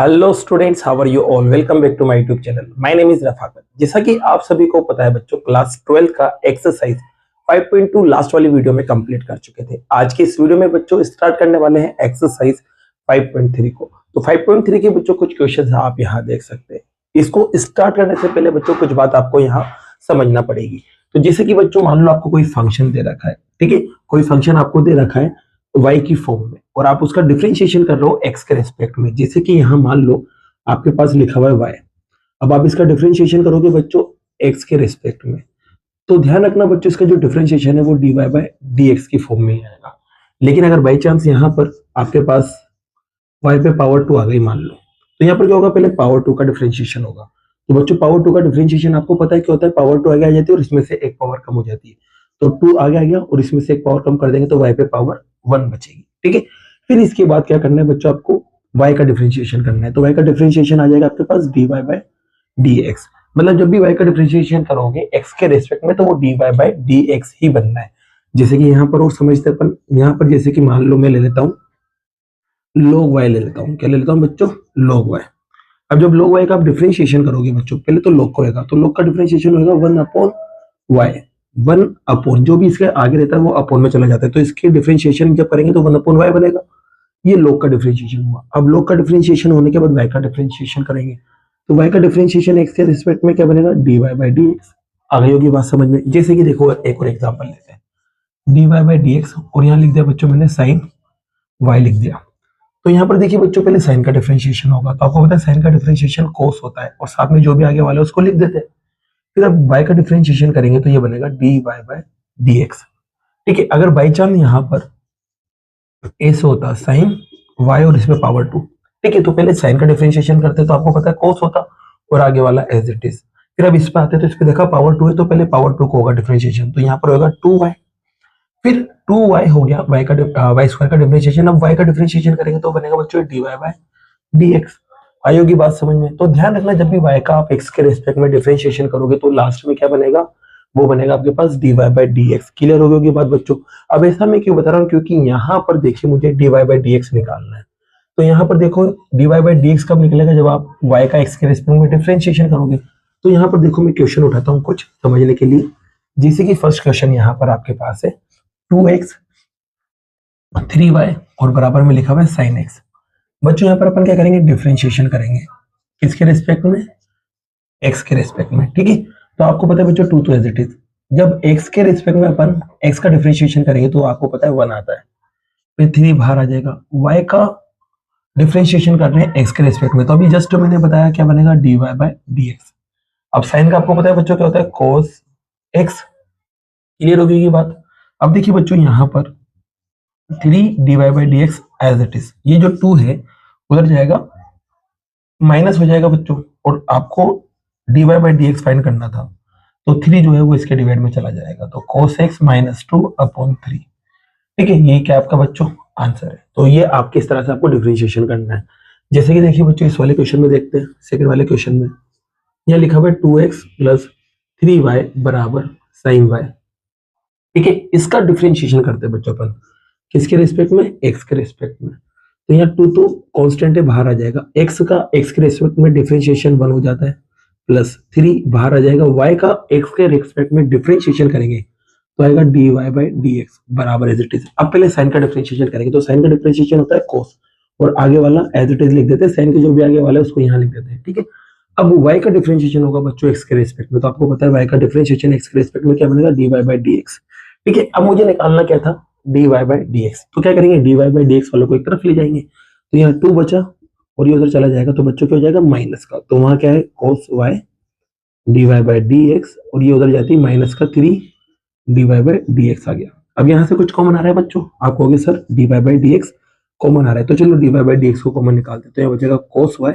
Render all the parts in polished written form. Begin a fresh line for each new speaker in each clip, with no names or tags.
Hello students, how are you all. Welcome back to my YouTube channel. My name is Rafaqat. जैसा कि आप सभी को पता है बच्चों, क्लास 12 का एक्सरसाइज 5.2 लास्ट वाली वीडियो में कंप्लीट कर चुके थे। आज की इस वीडियो में बच्चों स्टार्ट करने वाले हैं एक्सरसाइज 5.3 को। तो 5.3 के बच्चों कुछ क्वेश्चन आप यहाँ देख सकते हैं। इसको स्टार्ट करने से पहले बच्चों कुछ बात आपको यहाँ समझना पड़ेगी। तो जैसे कि बच्चों मान लो आपको कोई फंक्शन दे रखा है, ठीक है, कोई फंक्शन आपको दे रखा है y की फॉर्म में और आप उसका डिफरेंशिएशन कर रहे हो x के रेस्पेक्ट में। जैसे कि यहाँ मान लो आपके पास लिखा हुआ है y, अब आप इसका डिफरेंशिएशन करोगे बच्चों x के रेस्पेक्ट में। तो ध्यान रखना बच्चों, इसका जो डिफरेंशिएशन है वो dy बाय dx की फॉर्म में ही आएगा। लेकिन अगर बाई चांस यहाँ पर आपके पास y पे पावर 2 आ गई मान लो, तो यहाँ पर क्या होगा, पहले पावर 2 का डिफरेंशिएशन होगा। तो बच्चों पावर 2 का डिफरेंशिएशन आपको पता है क्या होता है, पावर 2 आगे आ जाती है और इसमें से एक पावर कम हो जाती है। तो 2 आगे आ गया और इसमें से एक पावर कम कर देंगे तो y पे पावर 1 बचेगी, ठीक है। फिर इसके बाद क्या करना है बच्चों, आपको y का डिफरेंशिएशन करना है। तो y का डिफरेंशिएशन आ जाएगा आपके पास dy बाय dx। मतलब जब भी y का डिफरेंशिएशन करोगे x के रेस्पेक्ट में तो वो dy बाय dx ही बनना है। जैसे कि यहाँ पर वो समझते अपन, यहाँ पर जैसे कि मान लो मैं ले लेता हूँ log y, ले लेता हूँ, क्या ले लेता हूँ बच्चों, log y। अब जब log y का आप डिफरेंशिएशन करोगे बच्चों, पहले तो log को होगा, तो log का डिफरेंशिएशन होगा 1 अपॉन y। 1 अपॉन जो भी इसके आगे रहता है वो अपॉन में चला जाता है, तो इसके डिफरेंशिएशन जब करेंगे तो 1 अपॉन y बनेगा। ये log का डिफरेंशिएशन हुआ। अब log का डिफरेंशिएशन होने के बाद y का डिफरेंशिएशन करेंगे, तो y का डिफरेंशिएशन x के रिस्पेक्ट में क्या बनेगा, dy बाय dx। आ गई होगी बात समझ में। जैसे कि देखो एक और एग्जांपल लेते हैं, dy बाय dx और यहाँ लिख दिया बच्चों मैंने sin y लिख दिया। तो यहाँ पर देखिए बच्चों, पहले साइन का डिफरेंशिएशन होगा, तो आपको पता है साइन का डिफरेंशिएशन कोस होता है और साथ में जो भी आगे वाला है उसको लिख देते हैं। फिर अब बाय का डिफरेंशिएशन करेंगे तो ये बनेगा dy बाय dx, ठीक है। अगर बाई चांस यहाँ पर ऐसे होता साइन y और इसमें पावर 2, ठीक है, तो पहले साइन का डिफरेंशिएशन करते तो आपको पता है कोस होता और आगे वाला एज इट इज। फिर अब इस पे आते तो इस पे देखा पावर 2 है तो पहले पावर 2 को होगा डिफरेंशिएशन, तो यहाँ पर होगा 2y। फिर 2y हो गया, y का y स्क्वायर का डिफरेंशिएशन। अब y का डिफरेंशिएशन करेंगे तो बनेगा बच्चों dy बाय dx। आई होगी बात समझ में। तो ध्यान रखना, जब भी y का आप x के रेस्पेक्ट में डिफरेंशिएशन करोगे तो लास्ट में क्या बनेगा, वो बनेगा आपके पास dy बाय dx। क्लियर हो गई बात बच्चों। अब ऐसा मैं क्यों बता रहा हूँ, क्योंकि यहाँ पर देखिए मुझे dy बाय dx निकालना है। तो यहाँ पर देखो dy बाय dx कब निकलेगा, जब आप y का x के रेस्पेक्ट में डिफरेंशिएशन करोगे। तो यहाँ पर देखो मैं क्वेश्चन उठाता हूँ कुछ समझने के लिए। जैसे कि फर्स्ट क्वेश्चन यहाँ पर आपके पास है 2x 3y और बराबर में लिखा हुआ है sin x। बच्चों यहाँ पर अपन क्या करेंगे, डिफरेंशिएशन करेंगे किसके रेस्पेक्ट में, x के रेस्पेक्ट में, ठीक है। तो आपको पता है बच्चों 2 तो एज इट इज, जब x के रेस्पेक्ट में अपन x का डिफरेंशिएशन करेंगे तो आपको पता है 1 आता है, फिर 3 बाहर आ जाएगा। y का डिफरेंशिएशन कर रहे हैं x के रेस्पेक्ट में, तो अभी जस्ट मैंने बताया क्या बनेगा dy बाय dx। अब साइन का आपको पता है बच्चों क्या होता है, cos x। क्लियर हो गई ये बात। अब देखिए बच्चों यहाँ पर 3 dy by dx as it is, ये जो 2 है उधर जाएगा माइनस हो जाएगा बच्चों, और आपको dy बाय dx फाइंड करना था, तो 3 जो है वो इसके डिवाइड में चला जाएगा, तो cos x माइनस 2 अपॉन 3, ठीक है। ये क्या आपका बच्चों आंसर है। तो ये आपके इस तरह से आपको डिफरेंशिएशन करना है। जैसे कि देखिए बच्चों इस वाले क्वेश्चन में देखते हैं, सेकंड वाले क्वेश्चन में यहाँ लिखा हुआ है 2x प्लस 3y बराबर sin y, ठीक है। इसका डिफरेंशिएशन करते हैं बच्चों अपन किसके रेस्पेक्ट में, x के रेस्पेक्ट में। तो यहाँ 2 तो कांस्टेंट है, बाहर आ जाएगा, x का x के रेस्पेक्ट में डिफरेंशिएशन 1 हो जाता है, प्लस 3 बाहर आ जाएगा, y का x के रेस्पेक्ट में डिफरेंशिएशन करेंगे तो आएगा dy बाय dx बराबर एज इट इज। अब पहले साइन का डिफरेंशिएशन करेंगे, तो साइन का डिफरेंशिएशन होता है cos और आगे वाला एज इट इज लिख देते हैं, साइन के जो भी आगे वाला है उसको यहाँ लिख देते हैं, ठीक है। अब y का डिफरेंशिएशन होगा बच्चों x के रेस्पेक्ट में, तो आपको पता है y का डिफरेंशिएशन x के रेस्पेक्ट में क्या बनेगा dy बाय dx, ठीक है। अब मुझे निकालना क्या था, dy बाय dx। तो क्या करेंगे, dy बाय dx वालों को एक तरफ ले जाएंगे, तो यहाँ 2 बचा और ये उधर चला जाएगा, तो बच्चों क्या हो जाएगा माइनस का, तो वहां क्या है cos y dy by dx और ये उधर जाती है माइनस का 3 dy बाय dx आ गया। अब यहाँ से कुछ कॉमन आ रहा है बच्चों, आप कहोगे sir dy by dx common आ रहा है, तो चलो dy बाय dx को कॉमन निकालते हैं। तो यहाँ बचेगा cos y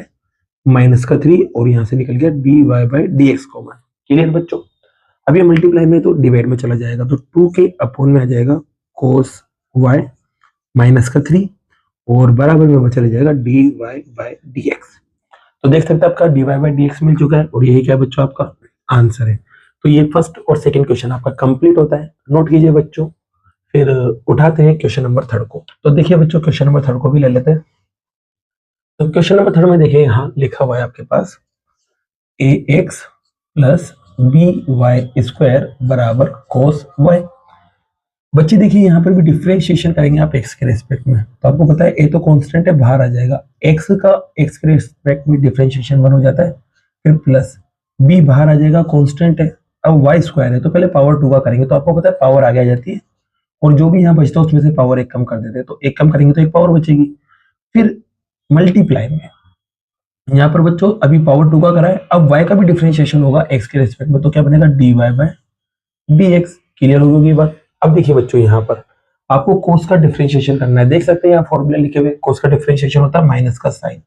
माइनस का 3 और यहाँ से निकल गया dy by dx common. Clear बच्चों। अब ये मल्टीप्लाई में तो डिवाइड में चला जाएगा, तो 2 के अपॉन में आ जाएगा cos y माइनस का 3 और बराबर में चला जाएगा dy बाय dx। तो देख सकते हैं आपका dy बाय dx मिल चुका है और यही क्या बच्चों आपका आंसर है। तो ये फर्स्ट और सेकंड क्वेश्चन आपका कंप्लीट होता है, नोट कीजिए बच्चों। फिर उठाते हैं क्वेश्चन नंबर 3 को। तो देखिए बच्चों क्वेश्चन नंबर 3 को भी ले लेते हैं। तो क्वेश्चन नंबर 3 में देखिए यहाँ लिखा हुआ है आपके पास ax प्लस by स्क्वायर बराबर cos y। बच्चे देखिए यहाँ पर भी डिफरेंशिएशन करेंगे आप x के रेस्पेक्ट में, तो आपको पता है a तो कांस्टेंट है, बाहर आ जाएगा, x का x के रेस्पेक्ट में डिफरेंशिएशन 1 हो जाता है, फिर प्लस b बाहर आ जाएगा, कांस्टेंट है, अब y स्क्वायर है तो पहले पावर 2 का करेंगे, तो आपको पता है पावर आगे आ जाती है और जो भी यहाँ बचता है उसमें से पावर 1 कम कर देते हैं, तो 1 कम करेंगे तो 1 पावर बचेगी। फिर मल्टीप्लाई में यहाँ पर बच्चों अभी पावर 2 का करा है, अब y का भी डिफरेंशिएशन होगा x के रेस्पेक्ट में, तो क्या बनेगा dy बाय dx। क्लियर हो गई बात। अब देखिए बच्चों यहाँ पर आपको कोस का डिफरेंशिएशन करना है, देख सकते हैं यहाँ फॉर्मूला लिखे हुए, कोस का डिफरेंशिएशन होता है माइनस का साइन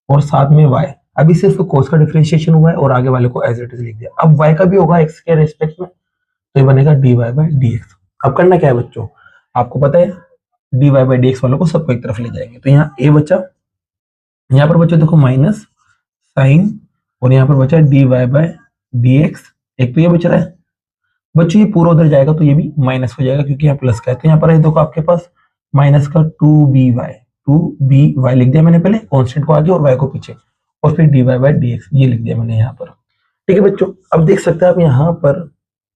और साथ में y। अभी सिर्फ कोस का डिफरेंशिएशन हुआ है और आगे वाले को एज इट इज लिख दिया। अब y का भी होगा x के रेस्पेक्ट में, तो ये बनेगा dy बाय dx। अब करना क्या है बच्चों, आपको पता है dy बाय dx वालों को सबको एक तरफ ले जाएंगे, तो यहाँ a बचा, यहाँ पर बच्चों देखो माइनस साइन और यहाँ पर बचा dy बाय dx, एक तो ये बच रहा है बच्चों, ये पूरा उधर जाएगा तो ये भी माइनस हो जाएगा क्योंकि यहाँ प्लस का है, तो यहाँ पर है देखो आपके पास माइनस का 2by लिख दिया मैंने पहले, कांस्टेंट को आगे और y को पीछे, और फिर dy बाय dx ये लिख दिया मैंने यहाँ पर। ठीक है बच्चों, अब देख सकते हैं आप यहाँ पर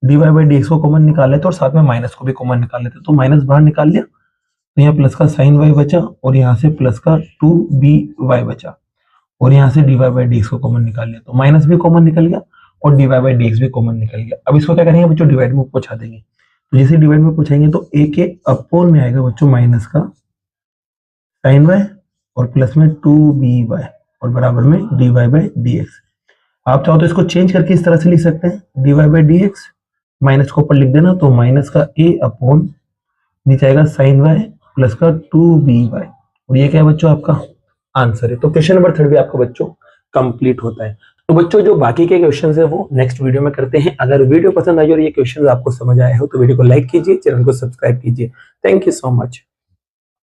dy बाय dx को कॉमन निकाल लेते और साथ में माइनस को भी कॉमन निकाल लेते, तो माइनस बाहर निकाल लिया तो यहाँ प्लस का साइन y बचा और यहाँ से प्लस का 2by बचा और यहाँ से dy बाय dx को कॉमन निकाल लिया, तो माइनस भी कॉमन निकल गया और dy बाय dx भी कॉमन निकल गया। अब इसको क्या करेंगे बच्चों, डिवाइड में पहुंचा देंगे, तो जैसे डिवाइड में पहुंचाएंगे तो a के अपोन में आएगा बच्चों माइनस का साइन y और प्लस में 2by और बराबर में dy बाय dx। आप चाहो तो इसको चेंज करके इस तरह से लिख सकते हैं, dy बाय dx माइनस को ऊपर लिख देना, तो माइनस का a अपोन नीचे आएगा साइन y प्लस का 2by और ये क्या है बच्चों आपका आंसर है। तो क्वेश्चन नंबर 3 भी आपका बच्चों कंप्लीट होता है। तो बच्चों जो बाकी के क्वेश्चंस है वो नेक्स्ट वीडियो में करते हैं। अगर वीडियो पसंद आई और ये क्वेश्चंस आपको समझ आए हो तो वीडियो को लाइक कीजिए, चैनल को सब्सक्राइब कीजिए। Thank you so much.